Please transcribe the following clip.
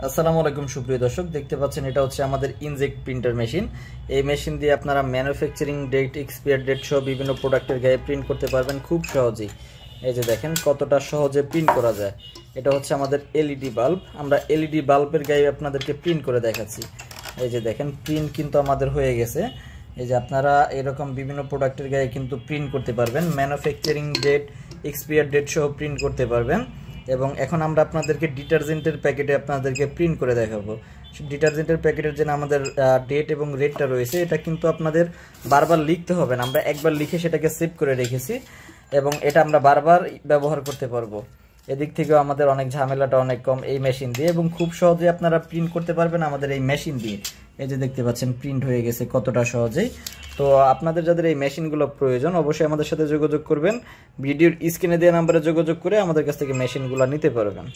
আসসালামু আলাইকুম সুপ্রিয় দর্শক, দেখতে পাচ্ছেন এটা হচ্ছে আমাদের ইনজেক্ট প্রিন্টার মেশিন। এই মেশিন দিয়ে আপনারা ম্যানুফ্যাকচারিং ডেট, এক্সপায়ার ডেট সহ বিভিন্ন প্রোডাক্টের গায়ে প্রিন্ট করতে পারবেন খুব সহজেই। এই যে দেখেন কতটা সহজে প্রিন্ট করা যায়। এটা হচ্ছে আমাদের এলইডি বাল্ব। আমরা এলইডি বাল্বের গায়ে আপনাদেরকে প্রিন্ট করে দেখাচ্ছি। এই যে দেখেন প্রিন্ট কিন্তু আমাদের হয়ে গেছে। এই যে আপনারা এরকম বিভিন্ন প্রোডাক্টের গায়ে কিন্তু প্রিন্ট করতে পারবেন, ম্যানুফ্যাকচারিং ডেট, এক্সপায়ার ডেট সহ প্রিন্ট করতে পারবেন। এবং এখন আমরা আপনাদেরকে ডিটারজেন্টের প্যাকেটে আপনাদেরকে প্রিন্ট করে দেখাবো। ডিটারজেন্টের প্যাকেটের যে আমাদের ডেট এবং রেটটা রয়েছে, এটা কিন্তু আপনাদের বারবার লিখতে হবে না, আমরা একবার লিখে সেটাকে সেভ করে রেখেছি এবং এটা আমরা বারবার ব্যবহার করতে পারবো। এদিক থেকেও আমাদের অনেক ঝামেলাটা অনেক কম এই মেশিন দিয়ে, এবং খুব সহজে আপনারা প্রিন্ট করতে পারবেন আমাদের এই মেশিন দিয়ে। এই যে দেখতে পাচ্ছেন প্রিন্ট হয়ে গেছে কতটা সহজেই। তো আপনাদের যাদের এই মেশিনগুলো প্রয়োজন অবশ্যই আমাদের সাথে যোগাযোগ করবেন। ভিডিওর স্ক্রিনে দেওয়া নাম্বারে যোগাযোগ করে আমাদের কাছ থেকে মেশিনগুলো নিতে পারবেন।